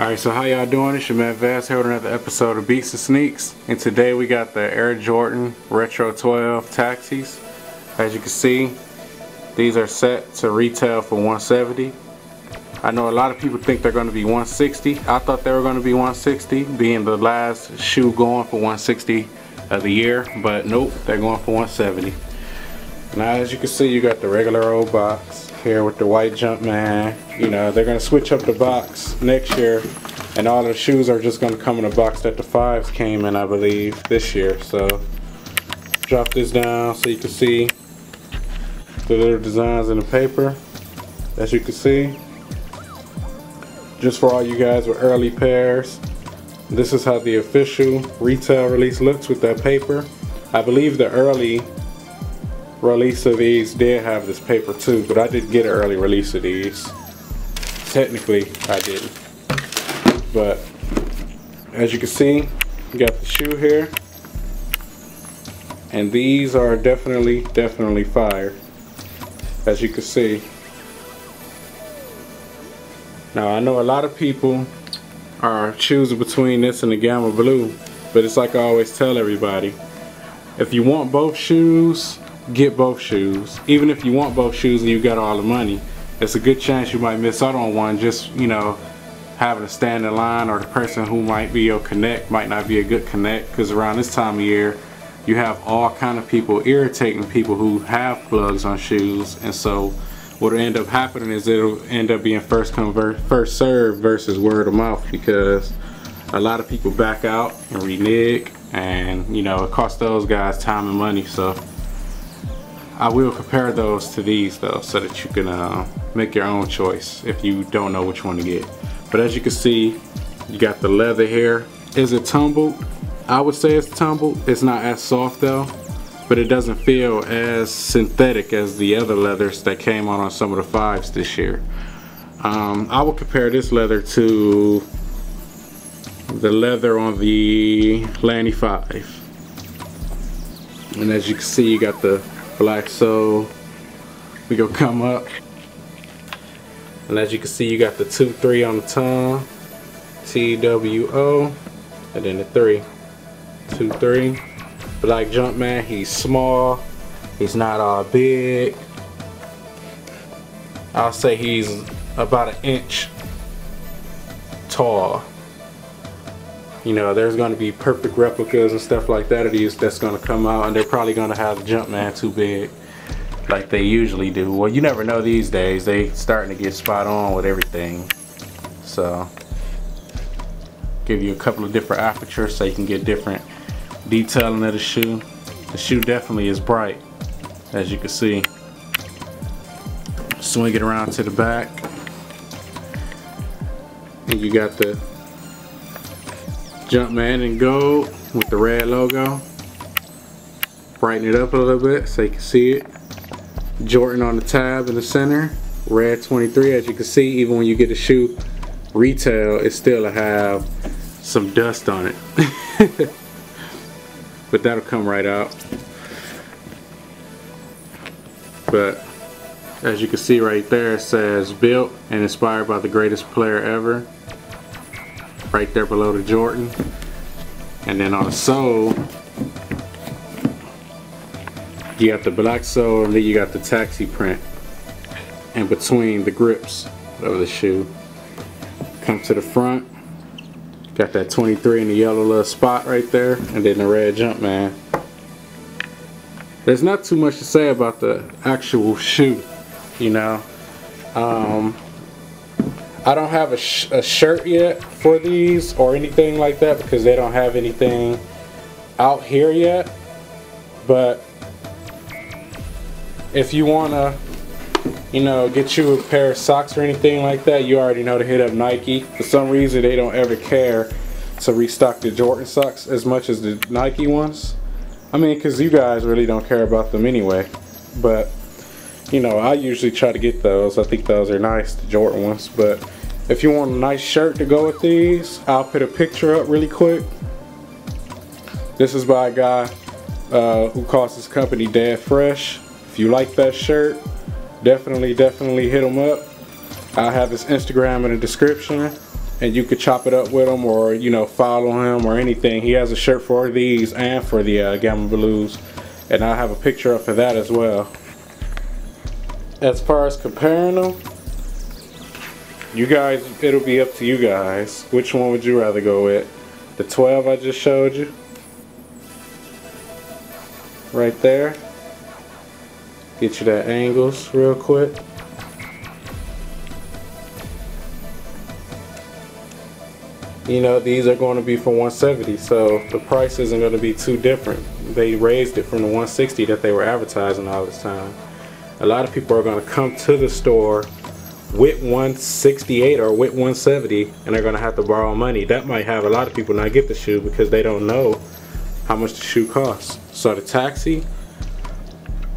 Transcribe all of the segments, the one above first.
Alright, so how y'all doing? It's your man Vaz here with another episode of Beats and Sneaks. And today we got the Air Jordan Retro 12 Taxis. As you can see, these are set to retail for $170. I know a lot of people think they're going to be $160. I thought they were going to be $160, being the last shoe going for $160 of the year. But nope, they're going for $170. Now as you can see, you got the regular old box here with the white Jumpman. You know, they're going to switch up the box next year, and all the shoes are just going to come in the box that the 5s came in, I believe, this year. So drop this down so you can see the little designs in the paper. As you can see, just for all you guys with early pairs, this is how the official retail release looks with that paper. I believe the early release of these did have this paper too, but I didn't get an early release of these. Technically I didn't, but as you can see, you got the shoe here, and these are definitely fire, as you can see. Now I know a lot of people are choosing between this and the Gamma Blue, but it's like I always tell everybody, if you want both shoes, get both shoes. Even if you want both shoes and you got all the money, it's a good chance you might miss out on one, just, you know, having to stand in line, or the person who might be your connect might not be a good connect, because around this time of year you have all kind of people irritating people who have plugs on shoes. And so what'll end up happening is it'll end up being first come first serve versus word of mouth, because a lot of people back out and renege, and you know, it costs those guys time and money. So I will compare those to these though, so that you can make your own choice if you don't know which one to get. But as you can see, you got the leather here. Is it tumbled? I would say it's tumbled. It's not as soft though, but it doesn't feel as synthetic as the other leathers that came on some of the 5s this year. I would compare this leather to the leather on the Laney 5. And as you can see, you got the black sole. We go come up, and as you can see, you got the 2-3 on the tongue, TWO, and then the 3, 2-3. Black Jumpman, he's small, he's not all big. I'll say he's about an inch tall. You know, there's going to be perfect replicas and stuff like that of these that's going to come out, and they're probably going to have the Jumpman too big like they usually do. Well, you never know these days. They starting to get spot on with everything. So give you a couple of different apertures so you can get different detailing of the shoe. The shoe definitely is bright, as you can see. Swing it around to the back, and you got the Jumpman in gold with the red logo. Brighten it up a little bit so you can see it. Jordan on the tab in the center. Red 23. As you can see, even when you get the shoe retail, it still have some dust on it. But that'll come right out. But as you can see right there, it says built and inspired by the greatest player ever, right there below the Jordan. And then on the sole, you got the black sole, and then you got the taxi print in between the grips of the shoe. Come to the front, got that 23 in the yellow little spot right there, and then the red Jumpman. There's not too much to say about the actual shoe, you know. I don't have a shirt yet for these or anything like that, because they don't have anything out here yet. But if you want to, you know, get you a pair of socks or anything like that, you already know to hit up Nike. For some reason, they don't ever care to restock the Jordan socks as much as the Nike ones. I mean, because you guys really don't care about them anyway. But you know, I usually try to get those. I think those are nice, the Jordan ones. But if you want a nice shirt to go with these, I'll put a picture up really quick. This is by a guy who calls his company Dead Fresh. If you like that shirt, definitely hit him up. I'll have his Instagram in the description. and you could chop it up with him, or you know, follow him or anything. He has a shirt for these and for the Gamma Blues, and I'll have a picture up for that as well. As far as comparing them, you guys, it'll be up to you guys. Which one would you rather go with? The 12 I just showed you right there. Get you that angles real quick. You know, these are going to be for $170, so the price isn't going to be too different. They raised it from the $160 that they were advertising all this time. A lot of people are going to come to the store with $168 or with $170, and they're going to have to borrow money. That might have a lot of people not get the shoe because they don't know how much the shoe costs. So the Taxi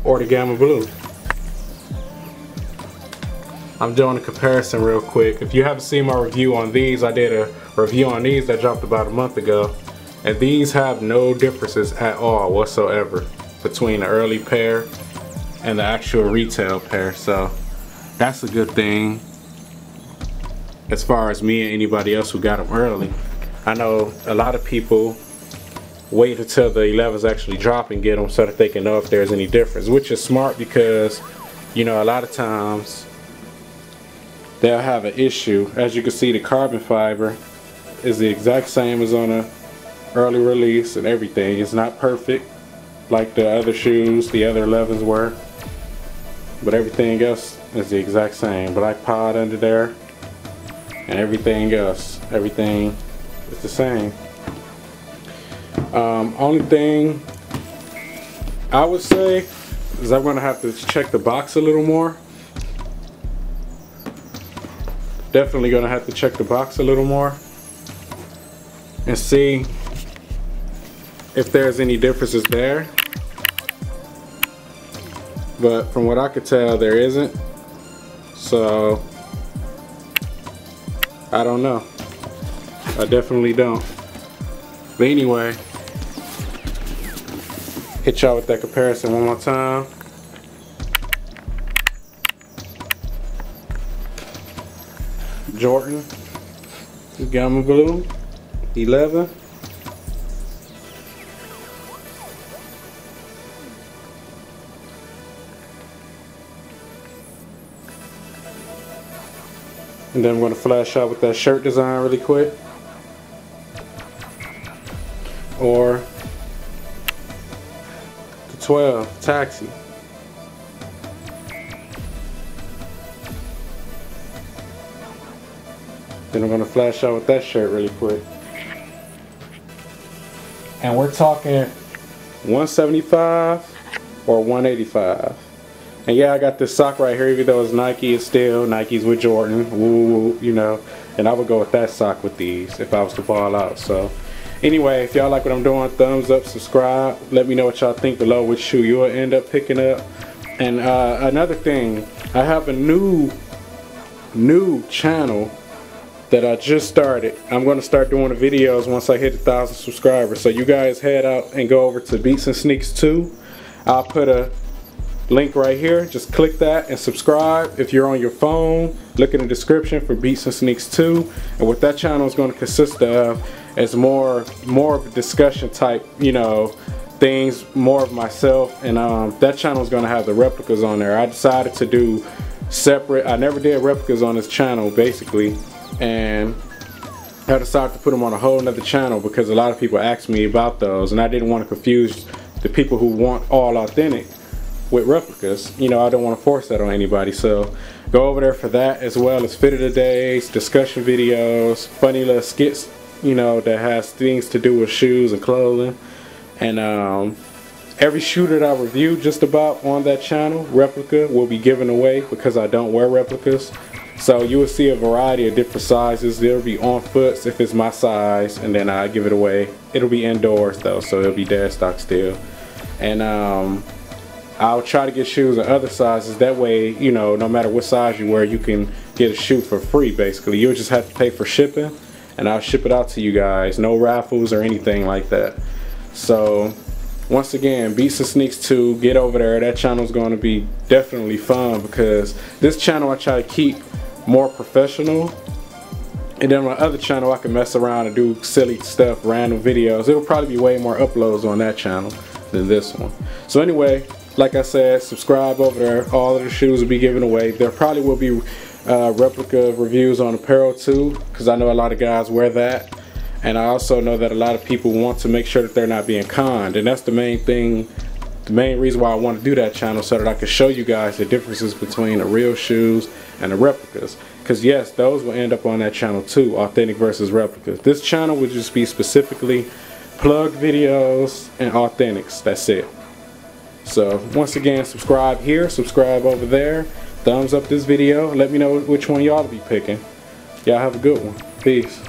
or the Gamma Blue. I'm doing a comparison real quick. If you haven't seen my review on these, I did a review on these that dropped about a month ago, and these have no differences at all whatsoever between the early pair and the actual retail pair. So that's a good thing as far as me and anybody else who got them early. I know a lot of people wait until the 11s actually drop and get them so that they can know if there's any difference, which is smart because, you know, a lot of times they'll have an issue. As you can see, the carbon fiber is the exact same as on a early release and everything. It's not perfect like the other shoes, the other 11s were, but everything else is the exact same. Black pod under there and everything else, everything is the same. Only thing I would say is I'm gonna have to check the box a little more. Definitely gonna have to check the box a little more and see if there's any differences there. But from what I could tell, there isn't. So I don't know. I definitely don't. But anyway, hit y'all with that comparison one more time. Jordan, Gamma Blue, 11. And then I'm going to flash out with that shirt design really quick. Or the 12, Taxi. Then I'm going to flash out with that shirt really quick. And we're talking 175 or 185. And yeah, I got this sock right here, even though it's Nike, it's still Nikes with Jordan. Woo, you know. And I would go with that sock with these if I was to ball out. So anyway, if y'all like what I'm doing, thumbs up, subscribe. Let me know what y'all think below, which shoe you'll end up picking up. And another thing, I have a new channel that I just started. I'm going to start doing the videos once I hit 1,000 subscribers. So you guys head out and go over to Beats and Sneaks 2. I'll put a link right here. Just click that and subscribe. If you're on your phone, look in the description for Beats and Sneaks 2. And what that channel is going to consist of is more of a discussion type, you know, things, more of myself. And that channel is going to have the replicas on there. I decided to do separate. I never did replicas on this channel basically, and I decided to put them on a whole nother channel because a lot of people asked me about those, and I didn't want to confuse the people who want all authentic with replicas. You know, I don't want to force that on anybody. So go over there for that, as well as fit of the days, discussion videos, funny little skits, you know, that has things to do with shoes and clothing. And every shoe that I review just about on that channel, replica, will be given away because I don't wear replicas. So you will see a variety of different sizes. They'll be on foots if it's my size, and then I give it away. It'll be indoors though, so it'll be dead stock still. And I'll try to get shoes in other sizes. That way, you know, no matter what size you wear, you can get a shoe for free basically. You'll just have to pay for shipping, and I'll ship it out to you guys. No raffles or anything like that. So once again, Beats and Sneaks 2, get over there. That channel is going to be definitely fun because this channel I try to keep more professional And then on my other channel, I can mess around and do silly stuff, random videos. It will probably be way more uploads on that channel than this one. So anyway, like I said, subscribe over there. All of the shoes will be given away. There probably will be replica reviews on apparel too, because I know a lot of guys wear that. And I also know that a lot of people want to make sure that they're not being conned. And that's the main thing, the main reason why I want to do that channel, so that I can show you guys the differences between the real shoes and the replicas. Because yes, those will end up on that channel too, authentic versus replicas. This channel would just be specifically plug videos and authentics. That's it. So once again, subscribe here, subscribe over there, thumbs up this video, let me know which one y'all to be picking. Y'all have a good one. Peace.